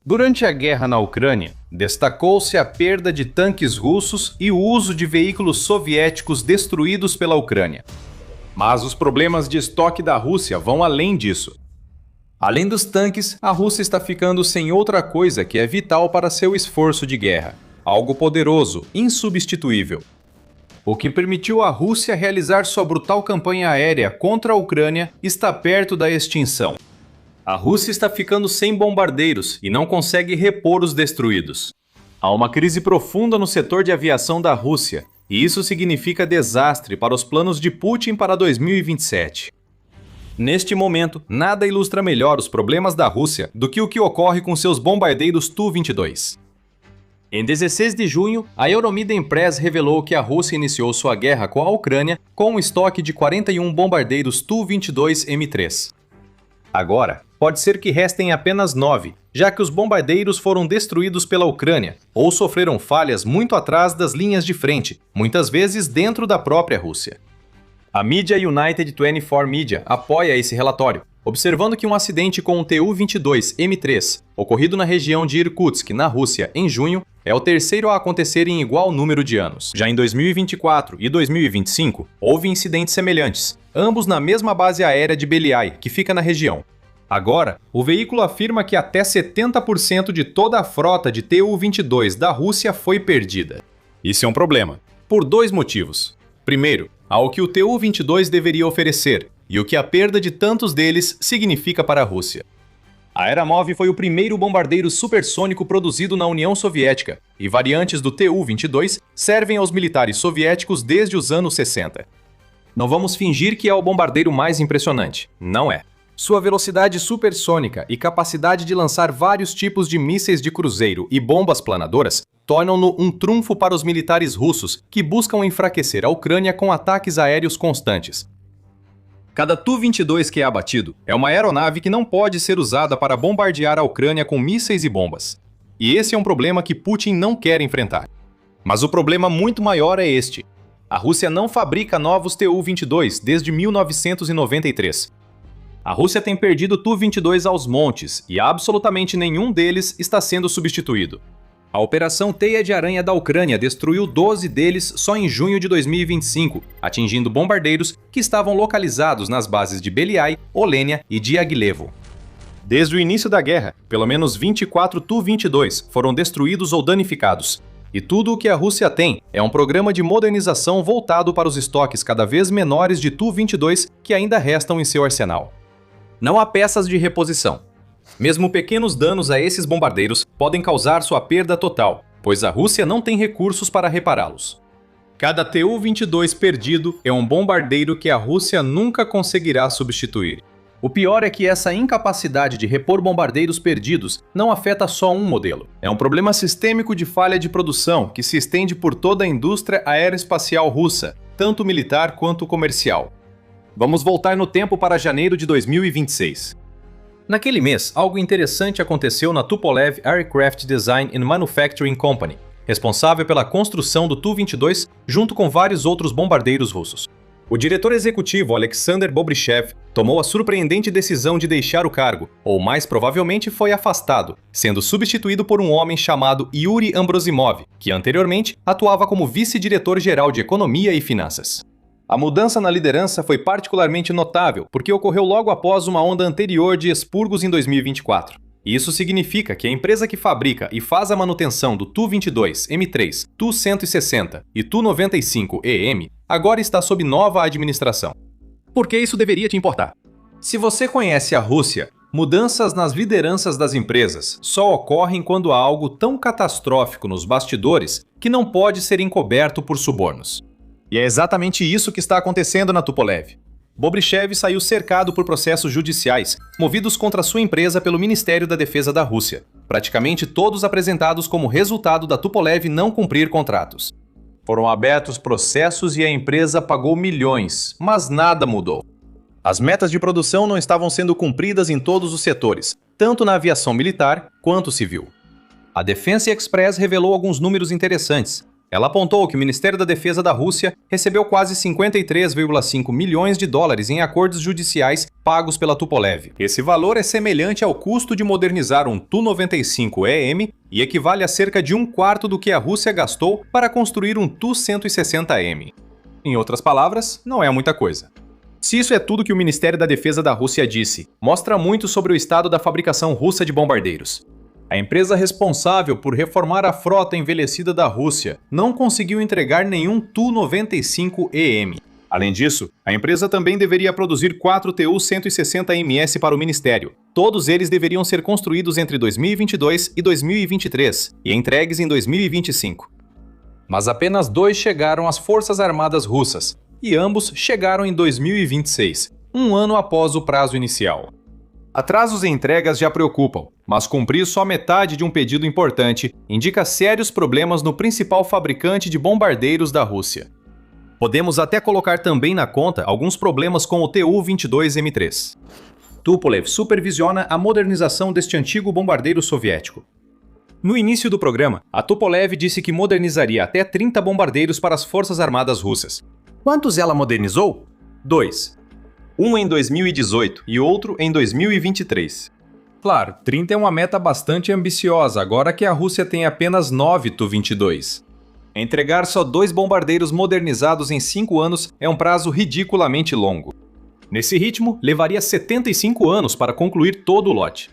Durante a guerra na Ucrânia, destacou-se a perda de tanques russos e o uso de veículos soviéticos destruídos pela Ucrânia. Mas os problemas de estoque da Rússia vão além disso. Além dos tanques, a Rússia está ficando sem outra coisa que é vital para seu esforço de guerra: algo poderoso, insubstituível. O que permitiu à Rússia realizar sua brutal campanha aérea contra a Ucrânia está perto da extinção. A Rússia está ficando sem bombardeiros e não consegue repor os destruídos. Há uma crise profunda no setor de aviação da Rússia, e isso significa desastre para os planos de Putin para 2027. Neste momento, nada ilustra melhor os problemas da Rússia do que o que ocorre com seus bombardeiros Tu-22. Em 16 de junho, a Euromiden Press revelou que a Rússia iniciou sua guerra com a Ucrânia com um estoque de 41 bombardeiros Tu-22M3. Agora, pode ser que restem apenas 9, já que os bombardeiros foram destruídos pela Ucrânia ou sofreram falhas muito atrás das linhas de frente, muitas vezes dentro da própria Rússia. A mídia United 24 Media apoia esse relatório, observando que um acidente com o Tu-22M3, ocorrido na região de Irkutsk, na Rússia, em junho, é o terceiro a acontecer em igual número de anos. Já em 2024 e 2025, houve incidentes semelhantes, ambos na mesma base aérea de Beliai, que fica na região. Agora, o veículo afirma que até 70% de toda a frota de Tu-22 da Rússia foi perdida. Isso é um problema, por dois motivos. Primeiro, ao que o Tu-22 deveria oferecer, e o que a perda de tantos deles significa para a Rússia. A Aeromov foi o primeiro bombardeiro supersônico produzido na União Soviética, e variantes do Tu-22 servem aos militares soviéticos desde os anos 60. Não vamos fingir que é o bombardeiro mais impressionante. Não é. Sua velocidade supersônica e capacidade de lançar vários tipos de mísseis de cruzeiro e bombas planadoras tornam-no um trunfo para os militares russos que buscam enfraquecer a Ucrânia com ataques aéreos constantes. Cada Tu-22 que é abatido é uma aeronave que não pode ser usada para bombardear a Ucrânia com mísseis e bombas. E esse é um problema que Putin não quer enfrentar. Mas o problema muito maior é este. A Rússia não fabrica novos Tu-22 desde 1993. A Rússia tem perdido Tu-22 aos montes e absolutamente nenhum deles está sendo substituído. A Operação Teia de Aranha da Ucrânia destruiu 12 deles só em junho de 2025, atingindo bombardeiros que estavam localizados nas bases de Beliai, Olenia e Diaghilevo. Desde o início da guerra, pelo menos 24 Tu-22 foram destruídos ou danificados. E tudo o que a Rússia tem é um programa de modernização voltado para os estoques cada vez menores de Tu-22 que ainda restam em seu arsenal. Não há peças de reposição. Mesmo pequenos danos a esses bombardeiros podem causar sua perda total, pois a Rússia não tem recursos para repará-los. Cada Tu-22 perdido é um bombardeiro que a Rússia nunca conseguirá substituir. O pior é que essa incapacidade de repor bombardeiros perdidos não afeta só um modelo. É um problema sistêmico de falha de produção que se estende por toda a indústria aeroespacial russa, tanto militar quanto comercial. Vamos voltar no tempo para janeiro de 2026. Naquele mês, algo interessante aconteceu na Tupolev Aircraft Design and Manufacturing Company, responsável pela construção do Tu-22 junto com vários outros bombardeiros russos. O diretor executivo Alexander Bobrichev tomou a surpreendente decisão de deixar o cargo, ou mais provavelmente foi afastado, sendo substituído por um homem chamado Yuri Ambrosimov, que anteriormente atuava como vice-diretor-geral de Economia e Finanças. A mudança na liderança foi particularmente notável porque ocorreu logo após uma onda anterior de expurgos em 2024. Isso significa que a empresa que fabrica e faz a manutenção do Tu-22, M3, Tu-160 e Tu-95EM agora está sob nova administração. Por que isso deveria te importar? Se você conhece a Rússia, mudanças nas lideranças das empresas só ocorrem quando há algo tão catastrófico nos bastidores que não pode ser encoberto por subornos. E é exatamente isso que está acontecendo na Tupolev. Bobrichev saiu cercado por processos judiciais, movidos contra sua empresa pelo Ministério da Defesa da Rússia, praticamente todos apresentados como resultado da Tupolev não cumprir contratos. Foram abertos processos e a empresa pagou milhões, mas nada mudou. As metas de produção não estavam sendo cumpridas em todos os setores, tanto na aviação militar quanto civil. A Defense Express revelou alguns números interessantes. Ela apontou que o Ministério da Defesa da Rússia recebeu quase 53,5 milhões de dólares em acordos judiciais pagos pela Tupolev. Esse valor é semelhante ao custo de modernizar um Tu-95EM e equivale a cerca de um quarto do que a Rússia gastou para construir um Tu-160M. Em outras palavras, não é muita coisa. Se isso é tudo que o Ministério da Defesa da Rússia disse, mostra muito sobre o estado da fabricação russa de bombardeiros. A empresa responsável por reformar a frota envelhecida da Rússia não conseguiu entregar nenhum Tu-95EM. Além disso, a empresa também deveria produzir 4 Tu-160MS para o Ministério. Todos eles deveriam ser construídos entre 2022 e 2023 e entregues em 2025. Mas apenas 2 chegaram às Forças Armadas Russas, e ambos chegaram em 2026, um ano após o prazo inicial. Atrasos em entregas já preocupam, mas cumprir só metade de um pedido importante indica sérios problemas no principal fabricante de bombardeiros da Rússia. Podemos até colocar também na conta alguns problemas com o Tu-22M3. Tupolev supervisiona a modernização deste antigo bombardeiro soviético. No início do programa, a Tupolev disse que modernizaria até 30 bombardeiros para as Forças Armadas Russas. Quantos ela modernizou? 2. Um em 2018 e outro em 2023. Claro, 30 é uma meta bastante ambiciosa, agora que a Rússia tem apenas 9 Tu-22. Entregar só 2 bombardeiros modernizados em 5 anos é um prazo ridiculamente longo. Nesse ritmo, levaria 75 anos para concluir todo o lote.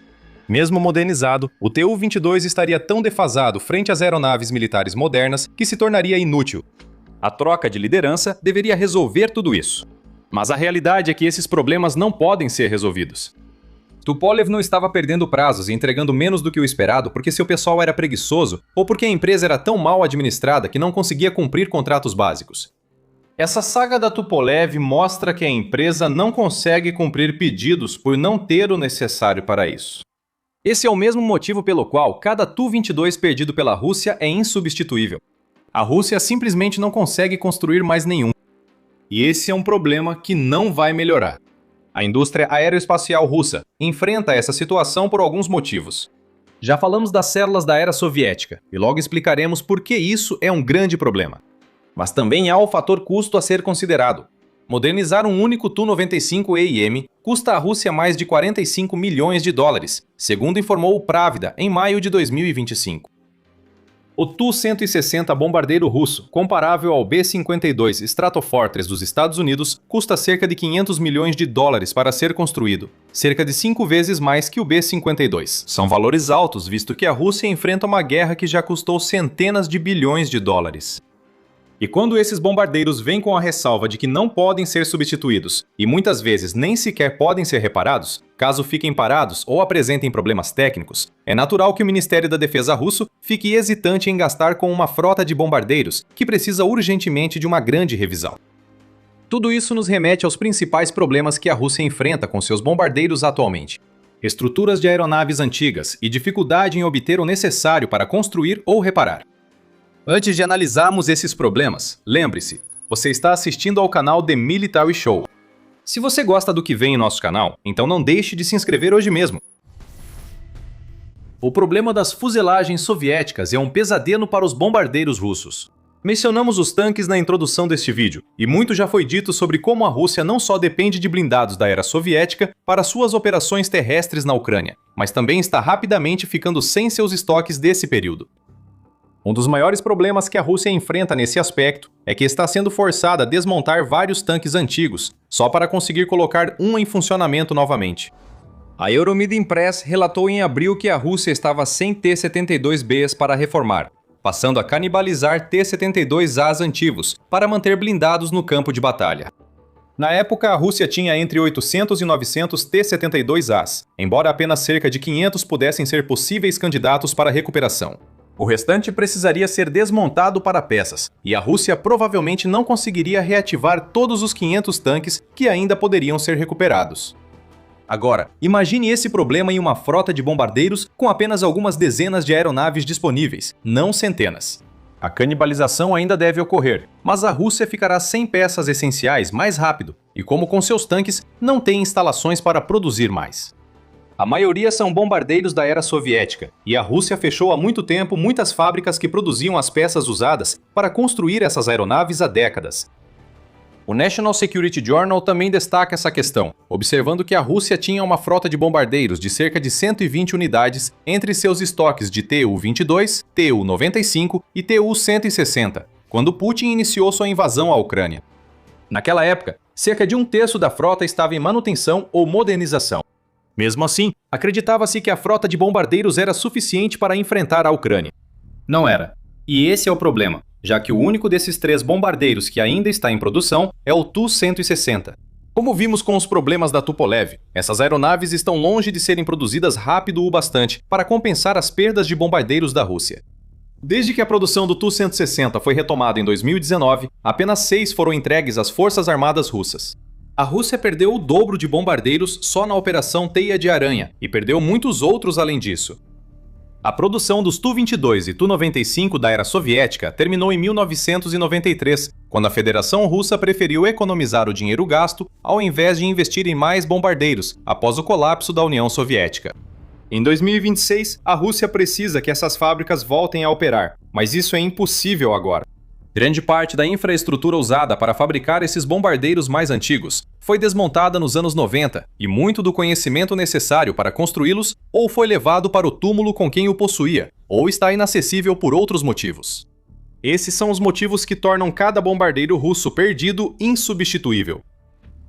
Mesmo modernizado, o Tu-22 estaria tão defasado frente às aeronaves militares modernas que se tornaria inútil. A troca de liderança deveria resolver tudo isso. Mas a realidade é que esses problemas não podem ser resolvidos. Tupolev não estava perdendo prazos e entregando menos do que o esperado porque seu pessoal era preguiçoso ou porque a empresa era tão mal administrada que não conseguia cumprir contratos básicos. Essa saga da Tupolev mostra que a empresa não consegue cumprir pedidos por não ter o necessário para isso. Esse é o mesmo motivo pelo qual cada Tu-22 perdido pela Rússia é insubstituível. A Rússia simplesmente não consegue construir mais nenhum. E esse é um problema que não vai melhorar. A indústria aeroespacial russa enfrenta essa situação por alguns motivos. Já falamos das células da era soviética, e logo explicaremos por que isso é um grande problema. Mas também há o fator custo a ser considerado. Modernizar um único Tu-95EM custa à Rússia mais de 45 milhões de dólares, segundo informou o Pravda em maio de 2025. O Tu-160 bombardeiro russo, comparável ao B-52 Stratofortress dos Estados Unidos, custa cerca de 500 milhões de dólares para ser construído, cerca de 5 vezes mais que o B-52. São valores altos, visto que a Rússia enfrenta uma guerra que já custou centenas de bilhões de dólares. E quando esses bombardeiros vêm com a ressalva de que não podem ser substituídos, e muitas vezes nem sequer podem ser reparados, caso fiquem parados ou apresentem problemas técnicos, é natural que o Ministério da Defesa russo fique hesitante em gastar com uma frota de bombardeiros que precisa urgentemente de uma grande revisão. Tudo isso nos remete aos principais problemas que a Rússia enfrenta com seus bombardeiros atualmente. Estruturas de aeronaves antigas e dificuldade em obter o necessário para construir ou reparar. Antes de analisarmos esses problemas, lembre-se, você está assistindo ao canal The Military Show. Se você gosta do que vem em nosso canal, então não deixe de se inscrever hoje mesmo. O problema das fuzelagens soviéticas é um pesadelo para os bombardeiros russos. Mencionamos os tanques na introdução deste vídeo, e muito já foi dito sobre como a Rússia não só depende de blindados da era soviética para suas operações terrestres na Ucrânia, mas também está rapidamente ficando sem seus estoques desse período. Um dos maiores problemas que a Rússia enfrenta nesse aspecto é que está sendo forçada a desmontar vários tanques antigos, só para conseguir colocar um em funcionamento novamente. A Euromedin Press relatou em abril que a Rússia estava sem T-72Bs para reformar, passando a canibalizar T-72As antigos para manter blindados no campo de batalha. Na época, a Rússia tinha entre 800 e 900 T-72As, embora apenas cerca de 500 pudessem ser possíveis candidatos para recuperação. O restante precisaria ser desmontado para peças, e a Rússia provavelmente não conseguiria reativar todos os 500 tanques que ainda poderiam ser recuperados. Agora, imagine esse problema em uma frota de bombardeiros com apenas algumas dezenas de aeronaves disponíveis, não centenas. A canibalização ainda deve ocorrer, mas a Rússia ficará sem peças essenciais mais rápido, e como com seus tanques, não tem instalações para produzir mais. A maioria são bombardeiros da era soviética, e a Rússia fechou há muito tempo muitas fábricas que produziam as peças usadas para construir essas aeronaves há décadas. O National Security Journal também destaca essa questão, observando que a Rússia tinha uma frota de bombardeiros de cerca de 120 unidades entre seus estoques de Tu-22, Tu-95 e Tu-160, quando Putin iniciou sua invasão à Ucrânia. Naquela época, cerca de um terço da frota estava em manutenção ou modernização. Mesmo assim, acreditava-se que a frota de bombardeiros era suficiente para enfrentar a Ucrânia. Não era. E esse é o problema, já que o único desses 3 bombardeiros que ainda está em produção é o Tu-160. Como vimos com os problemas da Tupolev, essas aeronaves estão longe de serem produzidas rápido o bastante para compensar as perdas de bombardeiros da Rússia. Desde que a produção do Tu-160 foi retomada em 2019, apenas 6 foram entregues às Forças Armadas russas. A Rússia perdeu o dobro de bombardeiros só na Operação Teia de Aranha e perdeu muitos outros além disso. A produção dos Tu-22 e Tu-95 da era soviética terminou em 1993, quando a Federação Russa preferiu economizar o dinheiro gasto ao invés de investir em mais bombardeiros após o colapso da União Soviética. Em 2026, a Rússia precisa que essas fábricas voltem a operar, mas isso é impossível agora. Grande parte da infraestrutura usada para fabricar esses bombardeiros mais antigos foi desmontada nos anos 90 e muito do conhecimento necessário para construí-los ou foi levado para o túmulo com quem o possuía, ou está inacessível por outros motivos. Esses são os motivos que tornam cada bombardeiro russo perdido insubstituível.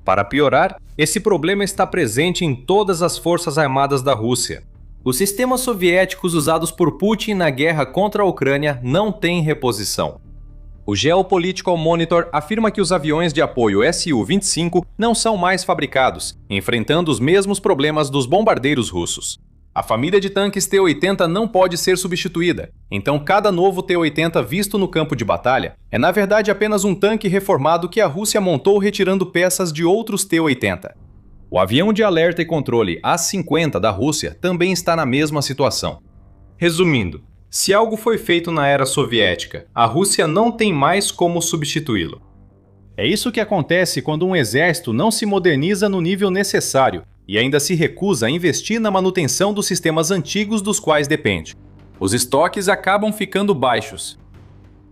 Para piorar, esse problema está presente em todas as forças armadas da Rússia. Os sistemas soviéticos usados por Putin na guerra contra a Ucrânia não têm reposição. O Geopolitical Monitor afirma que os aviões de apoio Su-25 não são mais fabricados, enfrentando os mesmos problemas dos bombardeiros russos. A família de tanques T-80 não pode ser substituída, então cada novo T-80 visto no campo de batalha é na verdade apenas um tanque reformado que a Rússia montou retirando peças de outros T-80. O avião de alerta e controle A-50 da Rússia também está na mesma situação. Resumindo, se algo foi feito na era soviética, a Rússia não tem mais como substituí-lo. É isso que acontece quando um exército não se moderniza no nível necessário e ainda se recusa a investir na manutenção dos sistemas antigos dos quais depende. Os estoques acabam ficando baixos.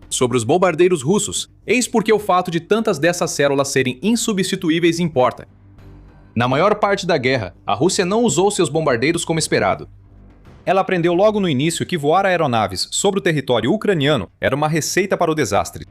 Sobre os bombardeiros russos, eis porque o fato de tantas dessas células serem insubstituíveis importa. Na maior parte da guerra, a Rússia não usou seus bombardeiros como esperado. Ela aprendeu logo no início que voar aeronaves sobre o território ucraniano era uma receita para o desastre.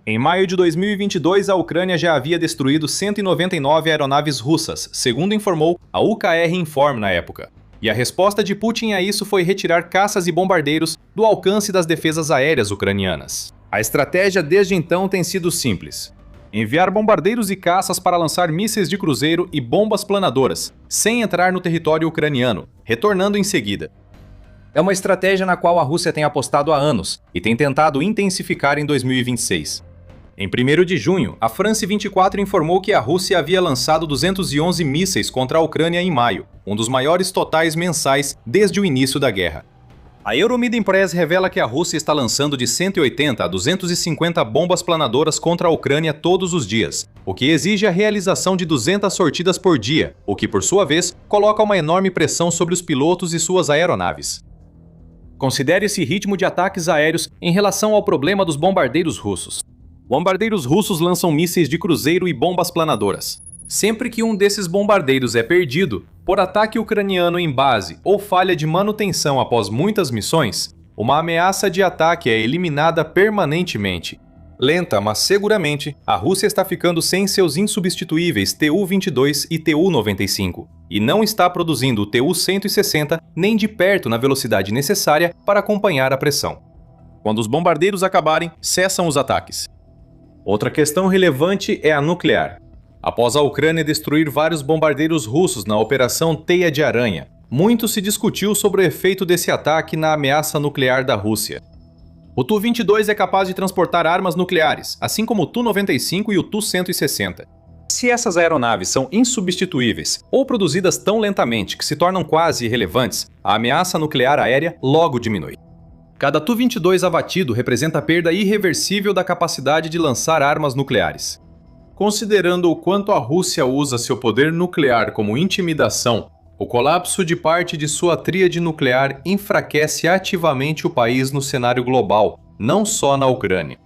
Em maio de 2022, a Ucrânia já havia destruído 199 aeronaves russas, segundo informou a UKR Inform na época. E a resposta de Putin a isso foi retirar caças e bombardeiros do alcance das defesas aéreas ucranianas. A estratégia desde então tem sido simples: enviar bombardeiros e caças para lançar mísseis de cruzeiro e bombas planadoras, sem entrar no território ucraniano, retornando em seguida. É uma estratégia na qual a Rússia tem apostado há anos e tem tentado intensificar em 2026. Em 1º de junho, a France 24 informou que a Rússia havia lançado 211 mísseis contra a Ucrânia em maio, um dos maiores totais mensais desde o início da guerra. A Euromedem Press revela que a Rússia está lançando de 180 a 250 bombas planadoras contra a Ucrânia todos os dias, o que exige a realização de 200 sortidas por dia, o que, por sua vez, coloca uma enorme pressão sobre os pilotos e suas aeronaves. Considere esse ritmo de ataques aéreos em relação ao problema dos bombardeiros russos. Bombardeiros russos lançam mísseis de cruzeiro e bombas planadoras. Sempre que um desses bombardeiros é perdido, por ataque ucraniano em base ou falha de manutenção após muitas missões, uma ameaça de ataque é eliminada permanentemente. Lenta, mas seguramente, a Rússia está ficando sem seus insubstituíveis Tu-22 e Tu-95, e não está produzindo o Tu-160 nem de perto na velocidade necessária para acompanhar a pressão. Quando os bombardeiros acabarem, cessam os ataques. Outra questão relevante é a nuclear. Após a Ucrânia destruir vários bombardeiros russos na Operação Teia de Aranha, muito se discutiu sobre o efeito desse ataque na ameaça nuclear da Rússia. O Tu-22 é capaz de transportar armas nucleares, assim como o Tu-95 e o Tu-160. Se essas aeronaves são insubstituíveis ou produzidas tão lentamente que se tornam quase irrelevantes, a ameaça nuclear aérea logo diminui. Cada Tu-22 abatido representa a perda irreversível da capacidade de lançar armas nucleares. Considerando o quanto a Rússia usa seu poder nuclear como intimidação, O colapso de parte de sua tríade nuclear enfraquece ativamente o país no cenário global, não só na Ucrânia.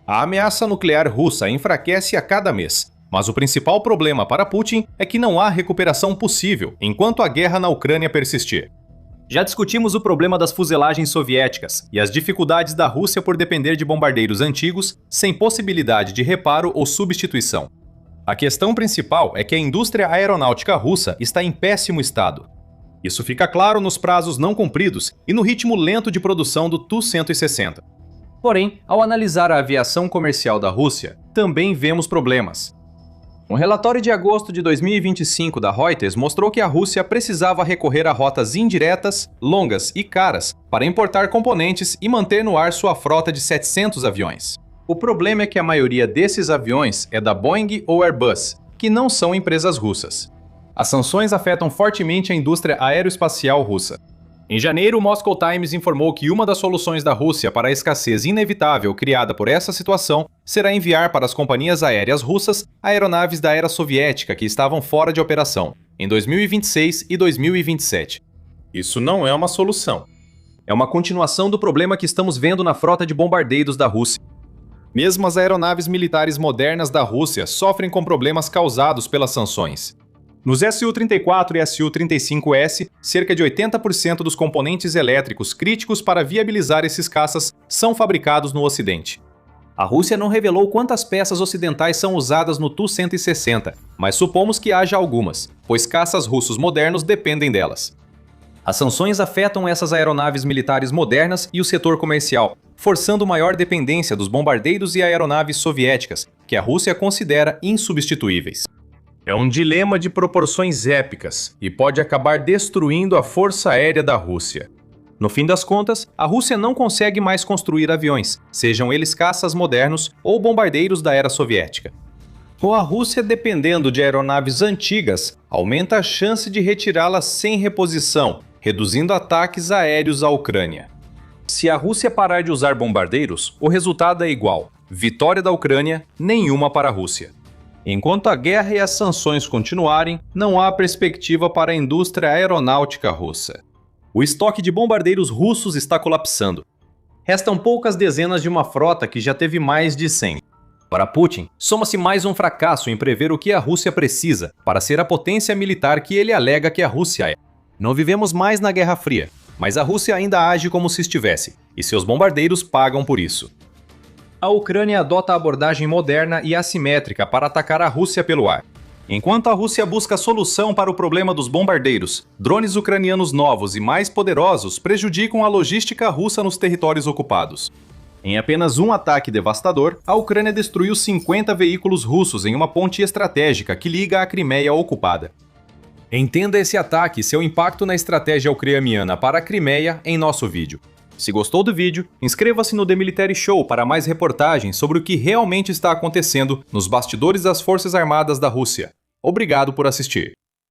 A ameaça nuclear russa enfraquece a cada mês, mas o principal problema para Putin é que não há recuperação possível enquanto a guerra na Ucrânia persistir. Já discutimos o problema das fuzelagens soviéticas e as dificuldades da Rússia por depender de bombardeiros antigos sem possibilidade de reparo ou substituição. A questão principal é que a indústria aeronáutica russa está em péssimo estado. Isso fica claro nos prazos não cumpridos e no ritmo lento de produção do Tu-160. Porém, ao analisar a aviação comercial da Rússia, também vemos problemas. Um relatório de agosto de 2025 da Reuters mostrou que a Rússia precisava recorrer a rotas indiretas, longas e caras para importar componentes e manter no ar sua frota de 700 aviões. O problema é que a maioria desses aviões é da Boeing ou Airbus, que não são empresas russas. As sanções afetam fortemente a indústria aeroespacial russa. Em janeiro, o Moscow Times informou que uma das soluções da Rússia para a escassez inevitável criada por essa situação será enviar para as companhias aéreas russas aeronaves da era soviética que estavam fora de operação, em 2026 e 2027. Isso não é uma solução. É uma continuação do problema que estamos vendo na frota de bombardeiros da Rússia. Mesmo as aeronaves militares modernas da Rússia sofrem com problemas causados pelas sanções. Nos Su-34 e Su-35S, cerca de 80% dos componentes elétricos críticos para viabilizar esses caças são fabricados no Ocidente. A Rússia não revelou quantas peças ocidentais são usadas no Tu-160, mas supomos que haja algumas, pois caças russos modernos dependem delas. As sanções afetam essas aeronaves militares modernas e o setor comercial, forçando maior dependência dos bombardeiros e aeronaves soviéticas, que a Rússia considera insubstituíveis. É um dilema de proporções épicas e pode acabar destruindo a força aérea da Rússia. No fim das contas, a Rússia não consegue mais construir aviões, sejam eles caças modernos ou bombardeiros da era soviética. Com a Rússia dependendo de aeronaves antigas, aumenta a chance de retirá-las sem reposição, reduzindo ataques aéreos à Ucrânia. Se a Rússia parar de usar bombardeiros, o resultado é igual: vitória da Ucrânia, nenhuma para a Rússia. Enquanto a guerra e as sanções continuarem, não há perspectiva para a indústria aeronáutica russa. O estoque de bombardeiros russos está colapsando. Restam poucas dezenas de uma frota que já teve mais de 100. Para Putin, soma-se mais um fracasso em prever o que a Rússia precisa para ser a potência militar que ele alega que a Rússia é. Não vivemos mais na Guerra Fria, mas a Rússia ainda age como se estivesse, e seus bombardeiros pagam por isso. A Ucrânia adota a abordagem moderna e assimétrica para atacar a Rússia pelo ar. Enquanto a Rússia busca solução para o problema dos bombardeiros, drones ucranianos novos e mais poderosos prejudicam a logística russa nos territórios ocupados. Em apenas um ataque devastador, a Ucrânia destruiu 50 veículos russos em uma ponte estratégica que liga a Crimeia ocupada. Entenda esse ataque e seu impacto na estratégia ucraniana para a Crimeia em nosso vídeo. Se gostou do vídeo, inscreva-se no The Military Show para mais reportagens sobre o que realmente está acontecendo nos bastidores das Forças Armadas da Rússia. Obrigado por assistir.